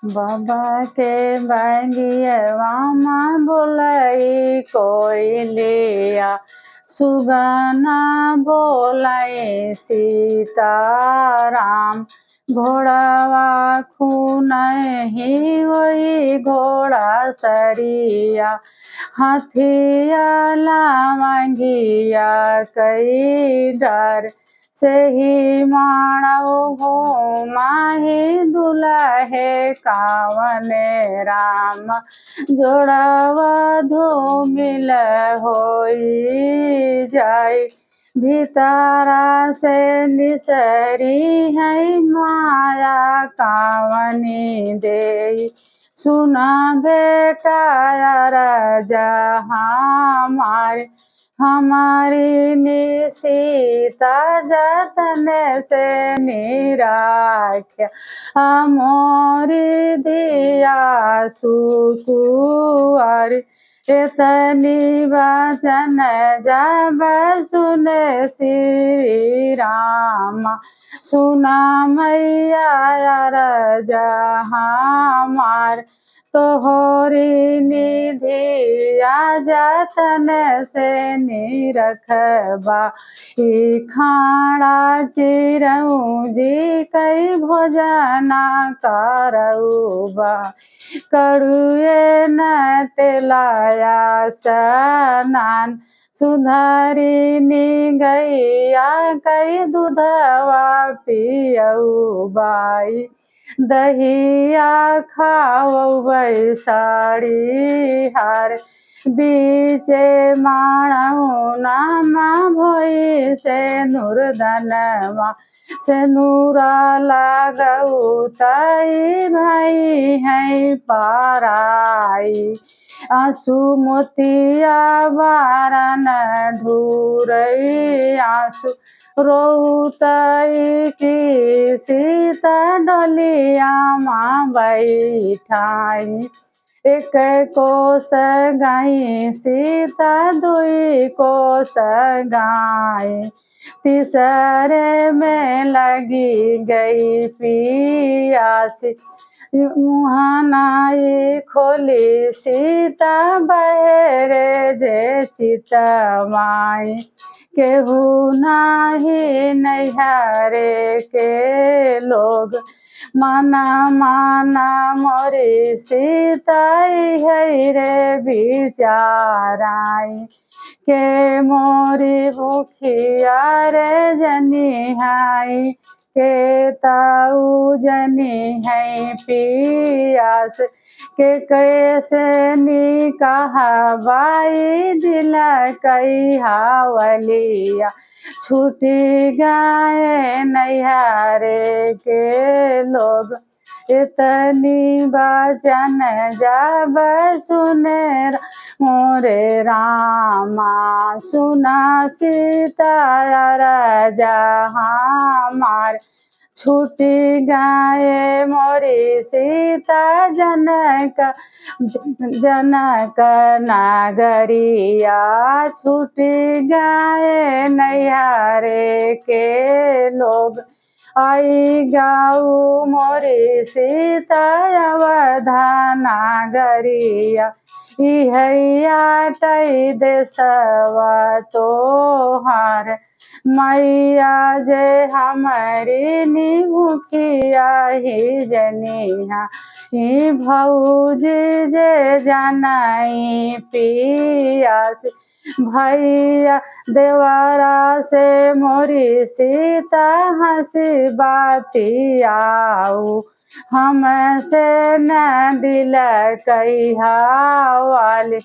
बाबा के बगियवा माँ बोलाई कोयलिया, सुगना बोलाई सीताराम। घोड़ावा खून ही वही घोड़ा सरिया, हाथिया लामंगिया कई डर। से ही माणव घूमाही दुलहे कावने राम, जोड़वा धूमिल होई जाय। भीतरा से निसरी है माया कावनी दे, सुना बेटा राजा हमारे। हमारी नि सीता जतन से निराख्या, मोरी दिया सुकुआर। इतनी वचन जब सुने श्री राम, सुना मैया राजा हमार। तोहरी निधिया जतन से निरखबा, खाड़ा चिरऊ जी कई भोजना करऊबा। करुए न तेलाया स्नान, सुधरी नि गैया कई दूधवा पियऊबाई। दहिया खाओ साड़ी हार, बीचे माणऊ नामा भोई से नूरधनवा। से नूरा लागऊ तई भाई है पाराई, आंसू मोतिया बारन ढूरई। आंसू रोतई की सीता डोलिया माँ बैठाई। एक कोस गाई सीता दुई कोस गाई, तीसरे में लगी गई पियासी। मुहानाई खोली सीता बहरे जे चितमाई, केहू नाही नैहरे के लोग। माना माना मोरी सीता है रे बिचाराई, के मोरी भूखिया रे जनिहाई। के ताऊ जनी है पियास, के कैसे निकहबाई दिल कई हावलिया। छूटी गए नैहरे के लोग, इतनी वचन जब सुने मोरे रामा। सुना सीता राजा हमार, छूटी गए मोरी सीता जनक नगरिया। छूटी गए नैहरे के लोग, आई गाऊ मोरी सीता अवधा नगरिया। इहैया तई देशवा तोहार, मैया जे हमारी निभुखिया ही जनिहा। ही भौजी जे जनाई पियास, भैया देवरा से मोरी सीता हंसी बातियाऊ। हमसे न दिल कई हावाली।